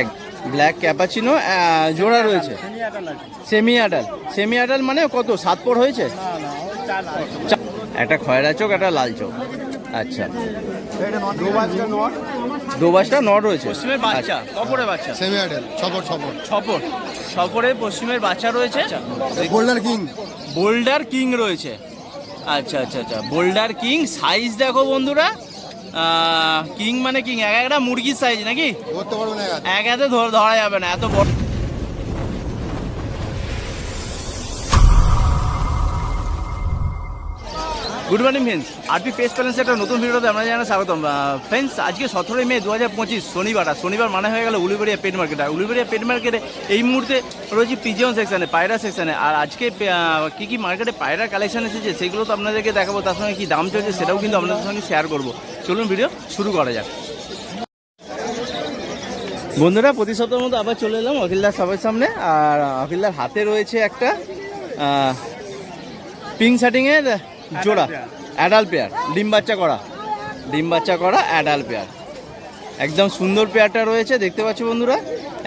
এক black cappuccino জোড়া রয়েছে, সেমি অ্যাডাল মানে কত 7 পর হয়েছে? একটা খয়রা চোখ, একটা লাল চোখ। আচ্ছা, দোবাসটা নট রয়েছে। পশ্চিমের বাচ্চা কপরে বাচ্চা সেমি অ্যাডাল ছপরে পশ্চিমের বাচ্চা রয়েছে। বোল্ডার কিং রয়েছে। আচ্ছা আচ্ছা আচ্ছা, বোল্ডার কিং। সাইজ দেখো বন্ধুরা, কিং মানে কিং, এক একটা মুরগির সাইজ নাকি, এক হাতে ধরা যাবে না এত বড়। গুড মর্নিং ফ্রেন্ডস, আরপি পেস প্যালেন্সে একটা নতুন ভিডিওতে আমরা জানাই স্বাগতম। ফ্রেন্ডস, আজকে 17 মে 2025 শনিবার। আর শনিবার মানে হয়ে গেল উলুবেড়িয়া পেট মার্কেট। আর উলুবেড়িয়া পেট মার্কেটে এই মুহূর্তে রয়েছে পিজিয়ন সেকশানে, পায়রা সেকশানে। আর আজকে কী কী মার্কেটে পায়রা কালেকশন এসেছে সেগুলো তো আপনাদেরকে দেখাবো, তার সঙ্গে কী দাম চলছে সেটাও কিন্তু আপনাদের সঙ্গে শেয়ার করবো। চলুন ভিডিও শুরু করা যাক। বন্ধুরা, প্রতি সপ্তাহের মতো আবার চলে এলাম অখিলদার সবার সামনে। আর অখিলদার হাতে রয়েছে একটা পিঙ্ক শার্টিংয়ের জোড়া অ্যাডাল্ট পেয়ার, ডিম বাচ্চা করা অ্যাডাল্ট পেয়ার। একদম সুন্দর পেয়ারটা রয়েছে, দেখতে পাচ্ছ বন্ধুরা,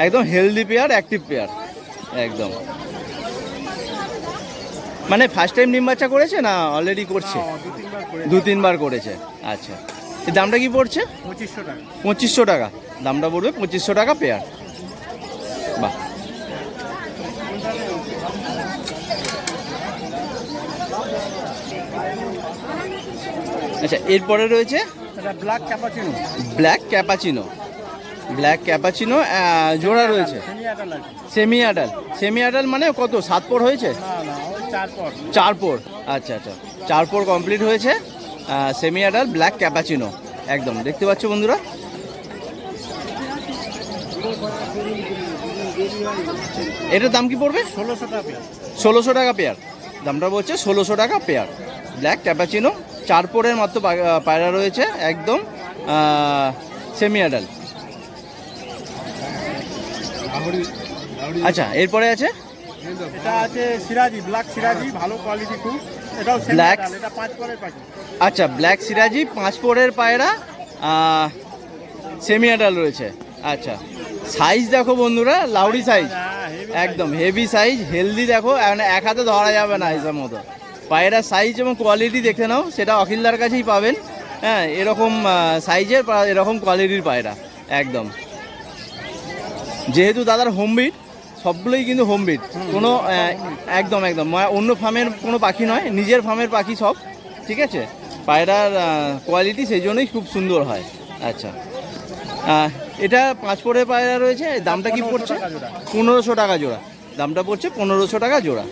একদম হেলদি পেয়ার, অ্যাক্টিভ পেয়ার একদম। মানে ফার্স্ট টাইম ডিম বাচ্চা করেছে না অলরেডি করছে? 2-3 বার করেছে। আচ্ছা, এই দামটা কি পড়ছে? 2500 টাকা দামটা পড়বে, 2500 টাকা পেয়ার। বাহ, আচ্ছা, এরপরে রয়েছে ব্ল্যাক ক্যাপাচিনো জোড়া রয়েছে, সেমি অ্যাডাল মানে কত 7 পর হয়েছে? 4 পর। আচ্ছা আচ্ছা, 4 পর কমপ্লিট হয়েছে। সেমি অ্যাডাল ব্ল্যাক ক্যাপাচিনো একদম, দেখতে পাচ্ছ বন্ধুরা। এটার দাম কি পড়বে? 1600 টাকা পেয়ার। দামটা বলছে 1600 টাকা পেয়ার। ব্ল্যাক ক্যাপাচিনো 4 পরের মাত্র পায়রা রয়েছে, একদম সেমি অ্যাডাল। আচ্ছা, এরপরে আছে ব্ল্যাক সিরাজি, ভালো কোয়ালিটি খুব। ব্ল্যাক, আচ্ছা, ব্ল্যাক সিরাজি 5 পরের পায়রা, সেমি অ্যাডাল রয়েছে। আচ্ছা, সাইজ দেখো বন্ধুরা, লাউড়ি সাইজ, একদম হেভি সাইজ, হেলদি দেখো, এক হাতে ধরা যাবে না হিসাব মতো। পায়রার সাইজ এবং কোয়ালিটি দেখে নাও, সেটা অখিলদার কাছেই পাবেন। হ্যাঁ, এরকম সাইজের, এরকম কোয়ালিটির পায়রা একদম। যেহেতু দাদার হোমবিট, সবগুলোই কিন্তু হোমবিট, কোনো একদম অন্য ফার্মের কোনো পাখি নয়, নিজের ফার্মের পাখি সব। ঠিক আছে, পায়রার কোয়ালিটি সেই জন্যই খুব সুন্দর হয়। আচ্ছা, এটা 5 পরের পায়রা রয়েছে। দামটা কি পড়ছে? 1500 টাকা জোড়া। দামটা পড়ছে 1500 টাকা জোড়া।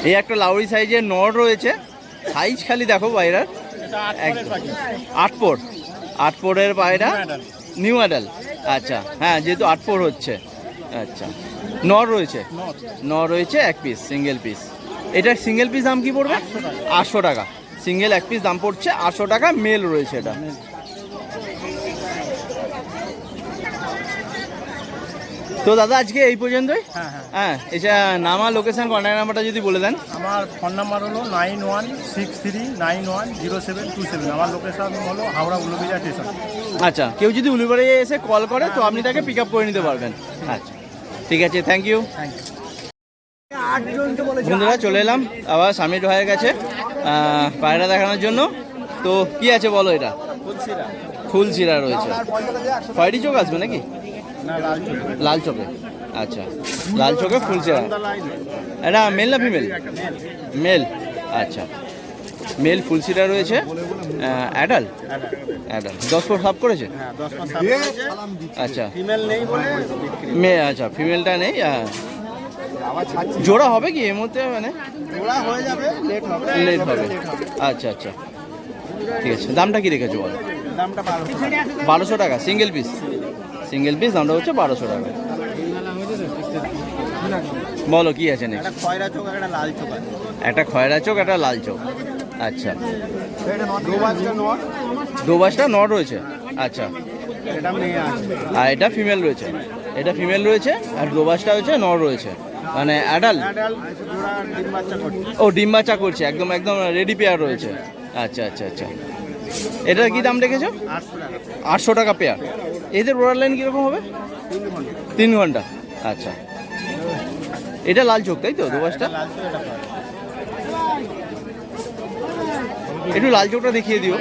এই একটা লাউরি সাইজের নর রয়েছে, সাইজ খালি দেখো পায়রার, 8 পরের পায়রা, নিউ অ্যাডাল। আচ্ছা, হ্যাঁ, যেহেতু 8 পর হচ্ছে। আচ্ছা, নর রয়েছে 1 পিস, সিঙ্গেল পিস। এটার সিঙ্গেল পিস দাম কি পড়বে? 800 টাকা। সিঙ্গেল 1 পিস দাম পড়ছে 800 টাকা। মেল রয়েছে এটা। তো দাদা, আজকে এই পর্যন্তই। হ্যাঁ, এটা নাম আর লোকেশন, কন্ট্যাক্ট নাম্বারটা যদি বলে দেন। আমার ফোন নাম্বার হলো 9163910727। আমার লোকেশন হলো হাওড়া উলুবেড়িয়া স্টেশন। আচ্ছা, কেউ যদি উলুবেড়িয়া এসে কল করে তো আপনি তাকে পিক আপ করে নিতে পারবেন। আচ্ছা, ঠিক আছে, থ্যাংক ইউ। বন্ধুরা, চলে এলাম আবার স্বামীর ভাইয়ের কাছে পায়রা দেখানোর জন্য। তো কি আছে বলো? এটা ফুলশিরা রয়েছে। কয়টি চোখ আসবে নাকি? লাল চোখে। আচ্ছা, লাল চোখে ফুলশিরা। এটা মেল না ফিমেল? মেল। আচ্ছা, মেল ফুলশিরা রয়েছে, অ্যাডাল 10 পর সাফ করেছে। আচ্ছা, আচ্ছা, ফিমেলটা নেই। জোড়া হবে কি এর মধ্যে? মানে লেট হবে। আচ্ছা আচ্ছা, ঠিক আছে। দামটা কি রেখেছো বলো? 1200 টাকা সিঙ্গেল পিস। দামটা হচ্ছে 1200 টাকা। বলো কি আছে নেক্সট? একটা খয়রা চোখ, একটা লাল চোখ। আচ্ছা, দোবাসটা নট রয়েছে। আচ্ছা, আর এটা ফিমেল রয়েছে। আর দোবাসটা হচ্ছে নট রয়েছে, মানে অ্যাডাল্ট। ও, ডিম বাচ্চা করছে, একদম রেডি পেয়ার রয়েছে। আচ্ছা আচ্ছা আচ্ছা, এটার কি দাম রেখেছো? 800 টাকা পেয়ার। এদের রোডার লাইন কীরকম হবে? 3 ঘন্টা। আচ্ছা, এটা লাল চোখ তাই তো দুবাসটা? একটু লাল চোখটা দেখিয়ে দিও।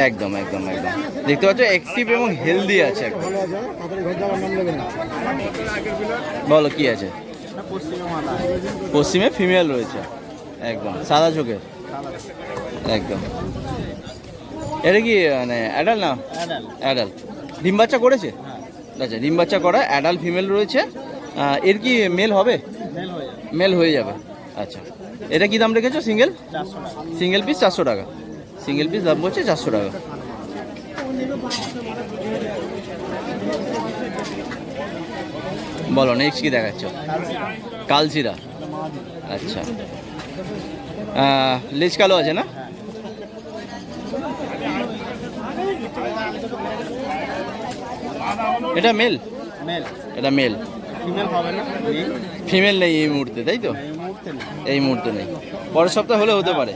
একদম একদম একদম দেখতে পাচ্ছ অ্যাক্টিভ এবং হেলদি আছে একদম। বলো কি আছে? পশ্চিমে ফিমেল রয়েছে, একদম সাদা চোখের, একদম। এটা কি মানে অ্যাডাল্ট না? অ্যাডাল্ট। ডিম বাচ্চা করেছে? আচ্ছা, ডিম বাচ্চা করা অ্যাডাল্ট ফিমেল রয়েছে। এর কি মেল হবে? মেল হয়ে যাবে। আচ্ছা, এটা কি দাম রেখেছো? সিঙ্গেল পিস 400 টাকা। সিঙ্গেল পিস দাম বলছে 400 টাকা। বলো নেক্সট কি দেখাচ্ছ? কালচিরা। আচ্ছা, লেজ কালো আছে না? এটা মেল? এটা মেল। ফিমেল নেই এই মুহূর্তে তাই তো? এই মুহূর্তে নেই, পরের সপ্তাহ হলে হতে পারে।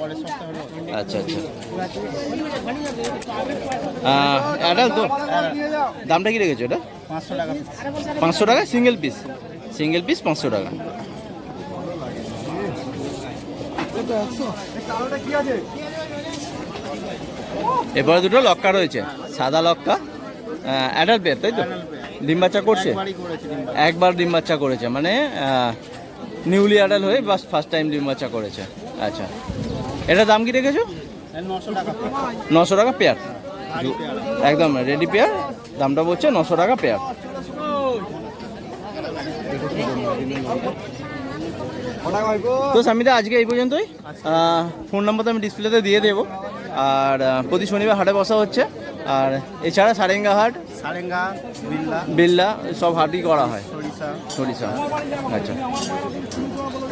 আচ্ছা আচ্ছা, অ্যাডাল্ট তো? দামটা কি রেখেছো এটা? 500 টাকা সিঙ্গেল পিস। 500 টাকা। এরপরে দুটো লক্কা রয়েছে, সাদা লক্কা, অ্যাডাল্ট পেয়ার তাই তো? ডিম বাচ্চা করছে? একবার ডিম বাচ্চা করেছে, মানে নিউলি অ্যাডাল্ট হয়ে বাস ফার্স্ট টাইম ডিম বাচ্চা করেছে। আচ্ছা, এটার দাম কি রেখেছো? 900 টাকা পেয়ার। একদম রেডি পেয়ার, দামটা বলছে 900 টাকা পেয়ার। তো স্বামীদা আজকে এই পর্যন্তই। ফোন নাম্বার তো আমি ডিসপ্লেতে দিয়ে দেবো। আর প্রতি শনিবার হাটে বসা হচ্ছে। আর এছাড়া সারেঙ্গা হাট, বিল্লা সব হাটই করা হয়। সরিষা। আচ্ছা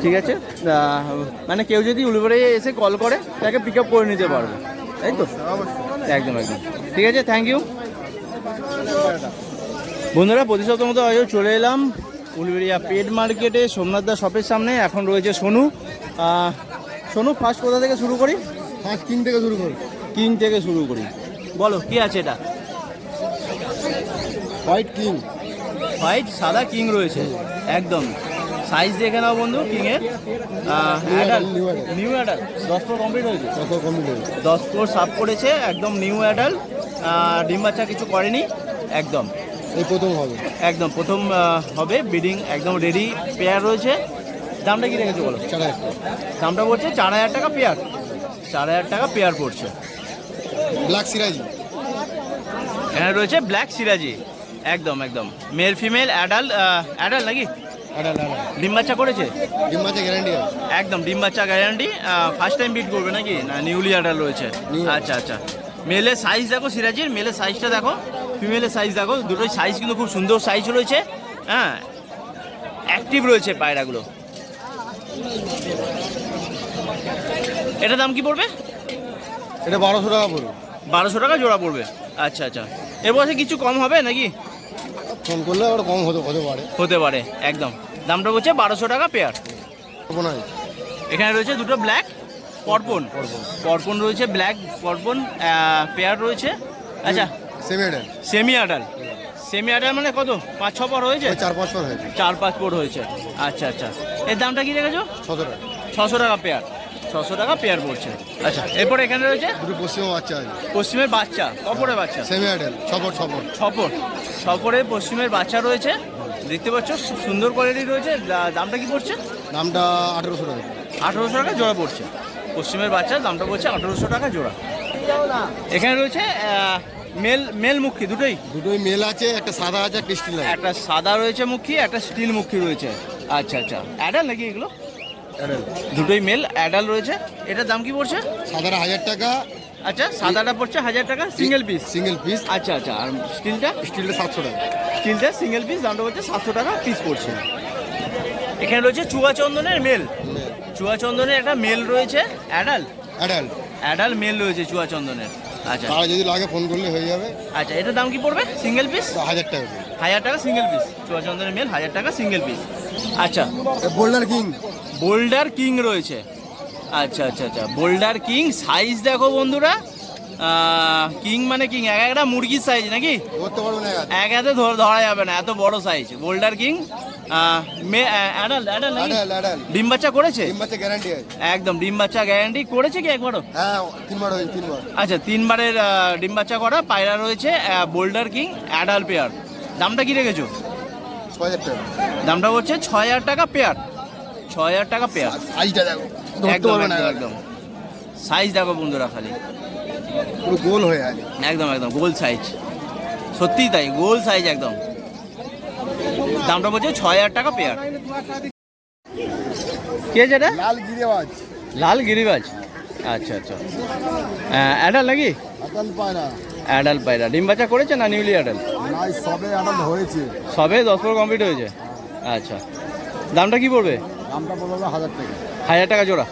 ঠিক আছে, মানে কেউ যদি উলুবেড়ে এসে কল করে তাকে পিক আপ করে নিতে পারবে তাই তো? একদম একদম ঠিক আছে, থ্যাংক ইউ। বন্ধুরা প্রতি সপ্তাহ মতো আজও চলে এলাম উলুবেড়িয়া পেট মার্কেটে সোমনাথ দা শপের সামনে। এখন রয়েছে সোনু। সোনু ফার্স্ট কোথা থেকে শুরু করি? ফার্স্ট কিং থেকে শুরু করি। কিং থেকে শুরু করি, বলো কি আছে এটা? White king. হোয়াইট সাদা কিং রয়েছে, একদম সাইজ দেখে নাও বন্ধু কিংয়ের। নিউ অ্যাডাল্ট 10 ফ্লোর কমপ্লিট হয়েছে। 10 ফ্লোর সাফ করেছে, একদম নিউ অ্যাডাল্ট। ডিম বাচ্চা কিছু করেনি, একদম এই প্রথম হবে। একদম প্রথম হবে, ব্রিডিং একদম রেডি পেয়ার রয়েছে। দামটা কি রেখেছো বলো? 4000। দামটা পড়ছে 4000 টাকা পেয়ার। 4000 টাকা পেয়ার পড়ছে। ব্ল্যাক সিরাজি এখানে রয়েছে ব্ল্যাক সিরাজি, একদম একদম মেল ফিমেল অ্যাডাল্ট। অ্যাডাল্ট নাকি? ডিম বাচ্চা করেছে? ডিম বাচ্চা গ্যারান্টি আছে। একদম ডিম বাচ্চা গ্যারান্টি। ফার্স্ট টাইম বিট করবে নাকি? না নিউলি অ্যাডাল্ট রয়েছে। আচ্ছা আচ্ছা, মেলের সাইজ দেখো সিরাজির, মেলের সাইজটা দেখো, ফিমেলের সাইজ দেখো, দুটোই সাইজ কিন্তু খুব সুন্দর সাইজ রয়েছে। হ্যাঁ, অ্যাক্টিভ রয়েছে পায়রাগুলো। এটা দাম কি পড়বে? এটা 1200 টাকা পড়বে। 1200 টাকা জোড়া পড়বে। আচ্ছা আচ্ছা, এর বছর কিছু কম হবে নাকি? ফোন করলে আবার কম হতে পারে। হতে পারে, একদম। দামটা হচ্ছে 1200 টাকা পেয়ার। এখানে রয়েছে দুটো ব্ল্যাক পরপন। পরপন রয়েছে, ব্ল্যাক পরপন পেয়ার রয়েছে। আচ্ছা, সেমি অ্যাডাল্ট। সেমি অ্যাডাল্ট মানে কত? 5-6 পর হয়েছে? 4-5 পর হয়েছে। 4-5 পর হয়েছে। আচ্ছা আচ্ছা, এর দামটা কি রেখেছো? 600 টাকা। 600 টাকা পেয়ার। 600 টাকা পেয়ার পড়ছে। আচ্ছা, এরপর এখানে রয়েছে দুটো পশ্চিমের বাচ্চা আছে। পশ্চিমের বাচ্চা, কপরের বাচ্চা? সেমি অ্যাডাল্ট, 6 পশ্চিমের বাচ্চা রয়েছে, দেখতে পাচ্ছ খুব সুন্দর কোয়ালিটি রয়েছে। দামটা কি পড়ছে? দামটা 1800 টাকা। 1800 টাকা জোড়া পড়ছে। পশ্চিমের বাচ্চার দামটা পড়ছে 1800 টাকা জোড়া। এখানে রয়েছে মেল মুখী, দুটোই মেল আছে, একটা সাদা আছে, একটা স্টিল আছে। একটা সাদা রয়েছে মুখী, একটা স্টিল মুখী রয়েছে। আচ্ছা আচ্ছা, অ্যাডাল্ট নাকি এগুলো? দুটোই মেল অ্যাডাল্ট রয়েছে। এটার দাম কি পড়ছে? সাদাটা 1000 টাকা। আচ্ছা, সাদাটা পড়ছে 1000 টাকা সিঙ্গেল পিস। আচ্ছা আচ্ছা, আর স্টিলটা 700 টাকা। স্টিলটা সিঙ্গেল পিস দামটা পড়ছে 700 টাকা পিস পড়ছে। এখানে রয়েছে চুয়াচন্দনের মেল। চুয়াচন্দনের একটা মেল রয়েছে, অ্যাডাল্ট মেল রয়েছে চুয়াচন্দনের। আচ্ছা, আর যদি লাগে ফোন করলে হয়ে যাবে। আচ্ছা, এটার দাম কি পড়বে সিঙ্গেল পিস? 1000 টাকা। 1000 টাকা সিঙ্গেল পিস। চুয়াচন্দনের মেল 1000 টাকা সিঙ্গেল পিস। আচ্ছা, বোল্ডার কিং। বোল্ডার কিং রয়েছে। আচ্ছা আচ্ছা আচ্ছা, বোল্ডার কিং। সাইজ দেখো বন্ধুরা, কিং মানে কিং, এক একটা মুরগির সাইজ নাকি, ধরতে পারবে না এক হাতে ধরা যাবে না, এত বড় size boulder king. Adult adult নাকি? ডিম বাচ্চা করেছে? ডিম বাচ্চা গ্যারান্টি আছে। একদম ডিম বাচ্চা গ্যারান্টি করেছে কি একবারও? হ্যাঁ, 3 বার হয়েছে, 3 বার। আচ্ছা, 3 বারের ডিম বাচ্চা করা পায়রা রয়েছে, বোল্ডার কিং অ্যাডাল্ট পেয়ার। দামটা কি রেখেছো? 6000 টাকা। দামটা হচ্ছে 6000 টাকা পেয়ার, 6000 টাকা পেয়ার। সাইজটা দেখো, ধরতে একদম পারবে না একদম একদম, সাইজ দেখো বন্ধুরা খালি, পুরো গোল হয়ে আছে। একদম একদম গোল সাইজ, সত্যিই তাই, গোল সাইজ একদম। দামটা বলছে 6000 টাকা পেয়ার। কে যেটা? লাল গিরিবাজ। লাল গিরিবাজ। আচ্ছা আচ্ছা, অ্যাডাল নাকি? আতাল পায়রা। অ্যাডাল পায়রা। ডিম বাচ্চা করেছে না নিউলি অ্যাডাল? নাই, সবে আতাল হয়েছে। সবে 10 পর কমপ্লিট হয়েছে। আচ্ছা, দামটা কি পড়বে? দামটা বলবো 1000 টাকা। 1000 টাকা জোড়া,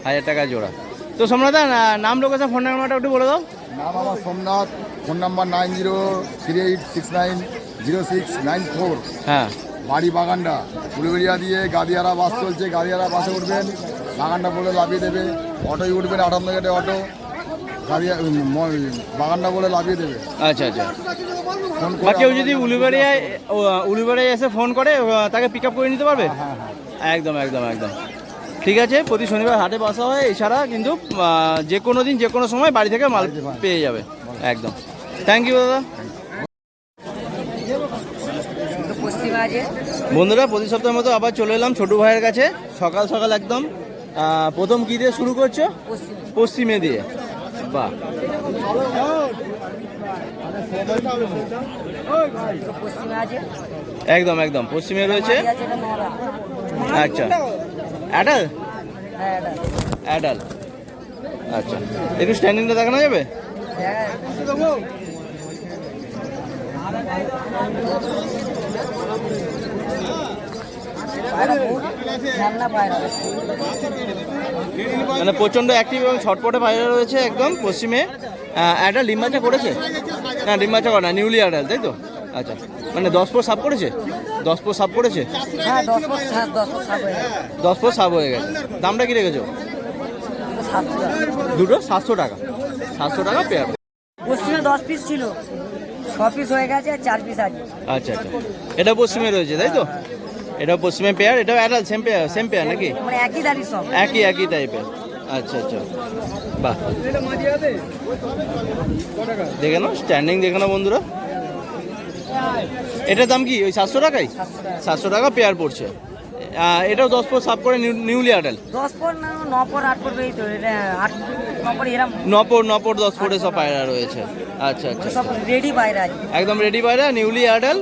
1000 টাকা জোড়া। তো সোমনাথা, নাম, লোকেশন, ফোন নাম্বারটা একটু বলে দাও। নাম আমার সোমনাথ, ফোন নাম্বার 9038690694। হ্যাঁ, বাড়ি বাগানটা, উলুবেড়িয়া দিয়ে গাদিয়ারা বাস চলছে, গাদিয়ারা বাসে উঠবেন, বাগানটা বলে লাভিয়ে দেবে। অটোয় উঠবেন, 58 গেটে অটো, গাদিয়া বাগানটা বলে লাভিয়ে দেবে। আচ্ছা আচ্ছা। ফোন বা কেউ যদি উলুবেড়িয়ায় এসে ফোন করে, তাকে পিক আপ করে নিতে পারবে? হ্যাঁ হ্যাঁ। একদম একদম একদম, ঠিক আছে। প্রতি শনিবার হাটে বসা হয়, এছাড়া কিন্তু যে কোনো দিন যে কোনো সময় বাড়ি থেকে মাল পেয়ে যাবে। একদম, থ্যাংক ইউ দাদা। বন্ধুরা, প্রতি সপ্তাহের মতো আবার চলে এলাম ছোটু ভাইয়ের কাছে, সকাল সকাল একদম। প্রথম কি দিয়ে শুরু করছো? পশ্চিমে দিয়ে। বাহ, একদম একদম পশ্চিমে রয়েছে। আচ্ছা, অ্যাডাল অ্যাডাল। আচ্ছা, একটু স্ট্যান্ডিংটা দেখানো যাবে? মানে প্রচণ্ড অ্যাক্টিভ এবং ছটপটে পায়রা রয়েছে একদম পশ্চিমে। অ্যাডাল ডিম বাচ্চা করেছে? না, ডিম বাচ্চা করে না, নিউলি অ্যাডাল, তাই তো? আচ্ছা, মানে 10 পর সাপ করেছে? 10 পর সাপ করেছে? 10 পর সাপ হয়ে গেছে। দামটা কি রেখেছো? দুটো 700 টাকা, 700 টাকা পেয়ার। পশ্চিমে 10 পিস ছিল, 6 পিস হয়ে গেছে, 4 পিস আছে। আচ্ছা আচ্ছা, এটা পশ্চিমে রয়েছে তাই তো? এটা পশ্চিমে পেয়ার, এটাও অ্যাডাল, সেম পেয়ার নাকি? মানে একই দাঁড়ি সব, একই টাইপের। আচ্ছা আচ্ছা, বাহ, দেখে নাও স্ট্যান্ডিং, দেখে নাও বন্ধুরা। এটার দাম কি ওই 700 টাকাই? 700 টাকা পেয়ার পড়ছে। এটাও 10 পর সাপ করে, নিউলি অ্যাডাল। 10 পর না, 9 পর 8 পর এই তো, এটা 8 9 পর এরকম 9 পর 10 পরে সব পায়রা রয়েছে। আচ্ছা আচ্ছা, সব রেডি পায়রা আছে, একদম রেডি পায়রা, নিউলি অ্যাডাল,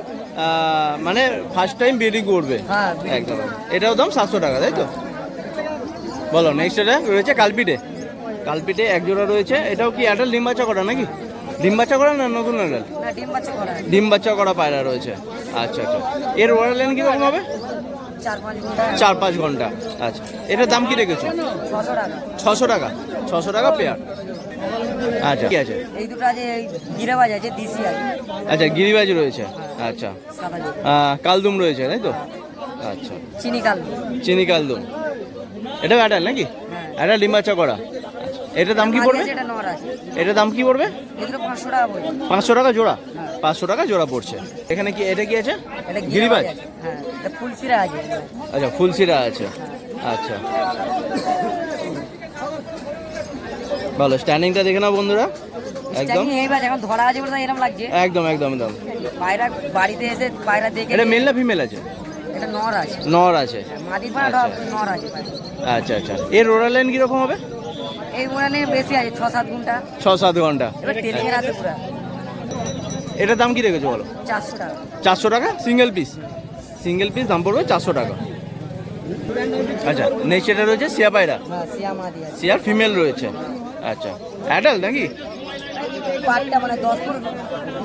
মানে ফার্স্ট টাইম ব্রিডিং করবে। হ্যাঁ একদম, এটাও দাম 700 টাকা তাই তো? বলো, নেক্সট এটা রয়েছে কালপিটে। কালপিটে এক জোড়া রয়েছে, এটাও কি অ্যাডাল ডিম বাচ্চা করা নাকি? ডিম বাচ্চা করা না নতুন অ্যাডাল? না, ডিম বাচ্চা করা আছে। ডিম বাচ্চা করা পায়রা রয়েছে। আচ্ছা আচ্ছা, এর ওয়ার লেন কীরকম হবে? 4-5 ঘন্টা। 4-5 ঘন্টা। আচ্ছা, এটার দাম কি রেখেছো? 600 টাকা। 600 টাকা, 600 টাকা পেয়ার। আচ্ছা, কি আছে? এই দুটো আছে, এই গিরাবাজ আছে, দিশি আছে। আচ্ছা, গিরিবাজ রয়েছে। আচ্ছা, সাদা যে কালদুম রয়েছে তাই তো? আচ্ছা, চিনি কাল। চিনি কালদুম। এটাও অ্যাডাল নাকি? অ্যাডাল ডিম বাচ্চা করা। এটার দাম কি পড়বে? এটা নর আছে। এটার দাম কি পড়বে? এগুলো 500 টাকা পড়বে। 500 টাকা জোড়া, 500 টাকা জোড়া পড়ছে। এখানে কি, এটা কি আছে? এটা গিরিবাজ। আছে। হ্যাঁ, এটা ফুলসিরা আছে। আচ্ছা, ফুলসিরা আছে। আচ্ছা, ভালো, স্ট্যান্ডিংটা দেখে নাও বন্ধুরা, একদম এইবার এখন ধরা আছে বলে এরকম লাগছে। একদম একদম একদম। পায়রা বাড়িতে এসে পায়রা দেখে। এটা মেল না ফিমেল আছে? এটা নর আছে। নর আছে। মাদি পায়রা নর আছে। আচ্ছা আচ্ছা, এর ওরাল লাইন কিরকম হবে? এই উড়ানে বেশি আছে, 6-7 ঘন্টা। 6-7 ঘন্টা। এবার টেলিং এর হাতে পুরা। এটার দাম কি রেখেছো বলো? 400 টাকা। 400 টাকা সিঙ্গেল পিস, সিঙ্গেল পিস দাম পড়বে 400 টাকা। আচ্ছা, নেক্সট এটা রয়েছে সিয়া পায়রা। হ্যাঁ, সিয়া মাদি আছে। সিয়ার ফিমেল রয়েছে। আচ্ছা, অ্যাডাল নাকি? পাটটা মানে 10 পর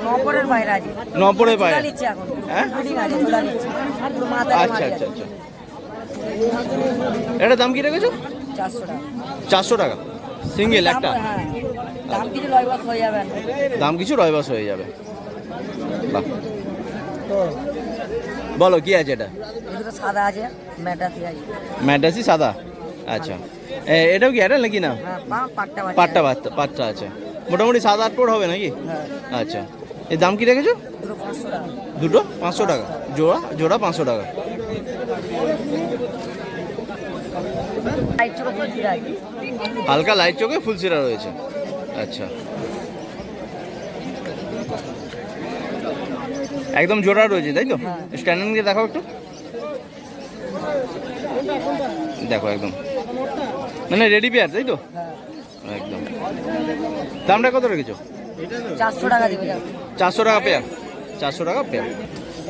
9 পরের বাইরে আছে। 9 পরের বাইরে। ঝুলা নিচ্ছে এখন। হ্যাঁ? ব্রিডিং আছে, ঝুলা নিচ্ছে। পুরো মাথা আচ্ছা আচ্ছা আচ্ছা, এটার দাম কি রেখেছো? 400 টাকা। 400 টাকা সিঙ্গেল একটা। হ্যাঁ, দাম কিছু লয়বাস হয়ে যাবে। দাম কিছু রয়বাস হয়ে যাবে। বাহ, বলো কি আছে এটা? এগুলো সাদা আছে, ম্যাটাসি আছে। ম্যাডাসি সাদা, আচ্ছা। এটাও কি অ্যাডাল নাকি না? হ্যাঁ, পাট্টা বাচ্চা। পাট্টা পাট্টা আছে, মোটামুটি 7-8 পর হবে নাকি? হ্যাঁ, আচ্ছা, এর দাম কি রেখেছো? দুটো 500 টাকা। দুটো 500 টাকা, জোড়া 500 টাকা। লাইট চোখে ফুলছিরা আছে। হালকা লাইট চোখে ফুলসিরা রয়েছে, আচ্ছা। একদম জোড়া রয়েছে তাই তো? হ্যাঁ। স্ট্যান্ডিং দিয়ে দেখাও একটু, দেখো একদম মানে রেডি পেয়ার তাই তো? হ্যাঁ, একদম। দামটা কত রেখেছো? 400 টাকা দিবে। 400 টাকা পেয়ার, 400 টাকা পেয়ার।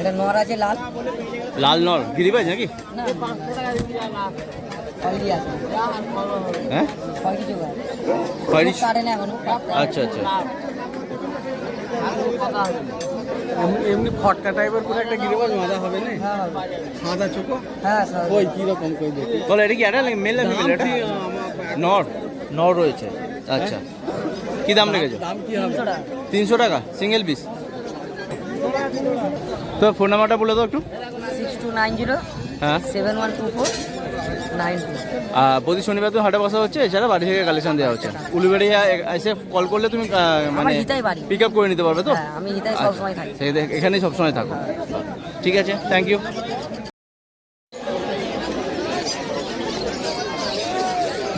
এটা নর আছে লাল। লাল নর গিরিবাজ নাকি? না, খয়রি আছে। হ্যাঁ, খয়রি চোখা। খয়েরি। কাটে না এখনো। আচ্ছা আচ্ছা। এমনি ফটকা টাইপের করে একটা গিরিবাজ বাঁধা হবে না? হ্যাঁ, হবে। সাদা চোখো হ্যাঁ, সাদা। ওই কিরকম করে দেখি। বলো এটা কি অ্যাডাল মেল না ফিমেল? এটা নর রয়েছে, আচ্ছা। কি দাম রেখেছো? দাম কি হবে? 300 টাকা। 300 টাকা সিঙ্গেল পিস। তো ফোন নাম্বারটা বলে দাও একটু। 6290 হ্যাঁ, 7124 92। প্রতি শনিবার তো হাটে বসা হচ্ছে, এছাড়া বাড়ি থেকে কালেকশন দেওয়া হচ্ছে। উলুবেড়িয়া এসে কল করলে তুমি মানে হিতাই বাড়ি। পিক আপ করে নিতে পারবে তো? হ্যাঁ, আমি হিতাই সবসময় থাকি। সেই এখানেই সবসময় থাকো, ঠিক আছে, থ্যাংক ইউ।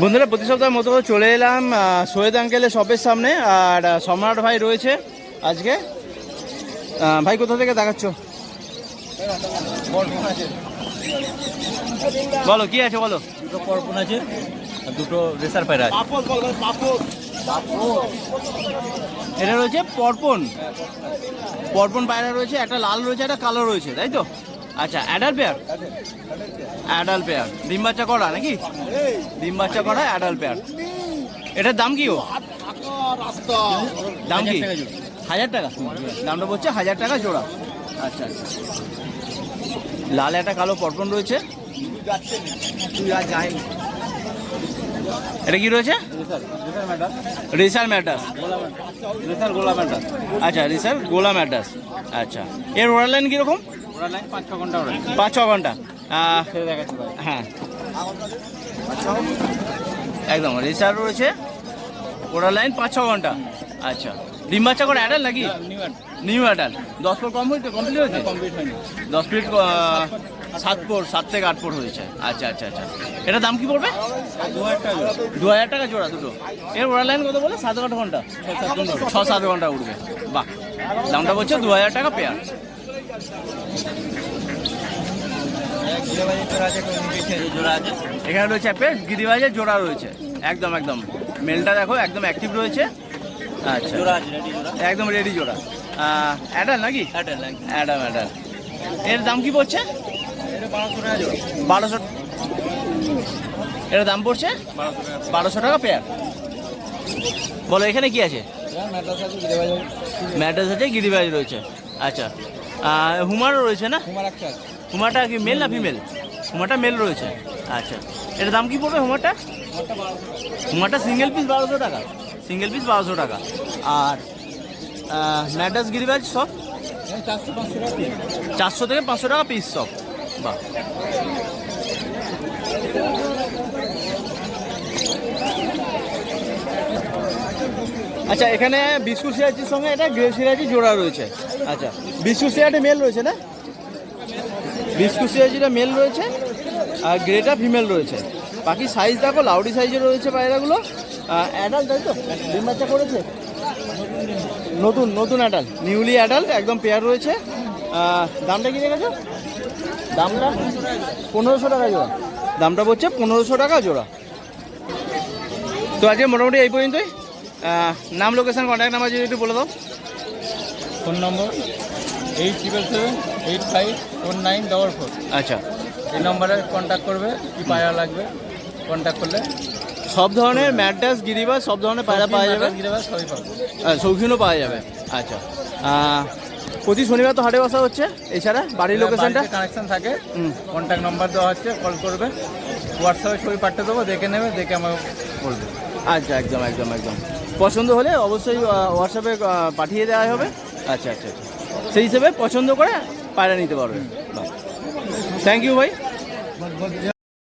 বন্ধুরা, প্রতি সপ্তাহের মতো চলে এলাম সৈয়দ আঙ্কেলের শপের সামনে, আর সম্রাট ভাই রয়েছে আজকে। ভাই কোথা থেকে দেখাচ্ছ? বলো কি আছে বলো। দুটো পরপন আছে আর দুটো রেসার পায়রা আছে। এটা রয়েছে পরপন পায়রা রয়েছে, একটা লাল রয়েছে, একটা কালো রয়েছে তাই তো? আচ্ছা, অ্যাডাল পেয়ার, ডিম বাচ্চা করা নাকি? ডিম বাচ্চা করা অ্যাডাল পেয়ার। এটার দাম কি ও? দাম কি? 1000 টাকা। দামটা বলছে 1000 টাকা জোড়া। আচ্ছা আচ্ছা। লাল একটা কালো পরপন রয়েছে। এটা কি রয়েছে? রেসার ম্যাটাস। আচ্ছা, রেসার গোলা ম্যাটাস। আচ্ছা, এর ওরাল লাইন কিরকম? 5-6 ঘন্টা। হ্যাঁ, একদম রেসার রয়েছে, ওরাল লাইন 5-6 ঘন্টা। আচ্ছা, ডিম বাচ্চা করে অ্যাডাল নাকি? New adult. 10 পর কমপ্লিট হয়েছে? 10 ফিট 7 থেকে 8 পর হয়েছে। আচ্ছা আচ্ছা আচ্ছা। এটার দাম কি পড়বে? 2000 টাকা জোড়া দুটো। এর ওরাল লাইন কত বলে? 7-8 ঘন্টা, 6-7 ঘন্টা উঠবে। বাহ, দামটা বলছে 2000 টাকা পেয়ার। এখানে রয়েছে একটা গিরিবাজের জোড়া রয়েছে, একদম মেলটা দেখো একদম অ্যাক্টিভ রয়েছে। আচ্ছা, একদম রেডি জোড়া। অ্যাডাল নাকি? অ্যাডাল। এর দাম কি পড়ছে? 1200। এর দাম পড়ছে 1200 টাকা পেয়ার। বলো এখানে কি আছে? ম্যাডাস আছে, গিরিবাজ রয়েছে। আচ্ছা, হুমারও রয়েছে না? হুমারটা কি মেল না ফিমেল? হুমারটা মেল রয়েছে। আচ্ছা, এটার দাম কি পড়বে হুমারটা? হুমারটা সিঙ্গেল পিস 1200 টাকা। আর ম্যাডাস গিরিবাজ সব 400 থেকে 500 টাকা পিস সব। বাহ, আচ্ছা। এখানে বিস্কুট সিরাজির সঙ্গে এটা গ্রে সিরাজি জোড়া রয়েছে। আচ্ছা, বিস্কুট সিরাজি মেল রয়েছে না? বিস্কুট সিরাজিটা মেল রয়েছে আর গ্রেটা ফিমেল রয়েছে। বাকি সাইজ দেখো লাউডি সাইজের রয়েছে পায়রাগুলো। অ্যাডাল্ট তাই তো? ডিম বাচ্চা করেছে? নতুন অ্যাডাল্ট, নিউলি অ্যাডাল্ট, একদম পেয়ার রয়েছে। দামটা কি রেখেছো? দামটা 1500 টাকা জোড়া। দামটা বলছে 1500 টাকা জোড়া। তো আজকে মোটামুটি এই পর্যন্তই। নাম, লোকেশন, কন্ট্যাক্ট নাম্বার যদি একটু বলে দাও। ফোন নম্বর 87785494। আচ্ছা, এই নম্বরে কন্ট্যাক্ট করবে, কি পায়রা লাগবে কন্ট্যাক্ট করলে সব ধরনের ম্যাডাস গিরিবাজ সব ধরনের পায়রা পাওয়া যাবে, সবই পাবো। শৌখিনও পাওয়া যাবে। আচ্ছা, প্রতি শনিবার তো হাটে বসা হচ্ছে, এছাড়া বাড়ির লোকেশনটা? কানেকশন থাকে, কন্ট্যাক্ট নাম্বার দেওয়া হচ্ছে, কল করবে, হোয়াটসঅ্যাপে ছবি পাঠিয়ে দেবো, দেখে নেবে, দেখে আমাকে বলবে। আচ্ছা, একদম পছন্দ হলে অবশ্যই হোয়াটসঅ্যাপে পাঠিয়ে দেওয়া হবে। আচ্ছা, সেই হিসেবে পছন্দ করে পায়রা নিতে পারবে। থ্যাংক ইউ ভাই।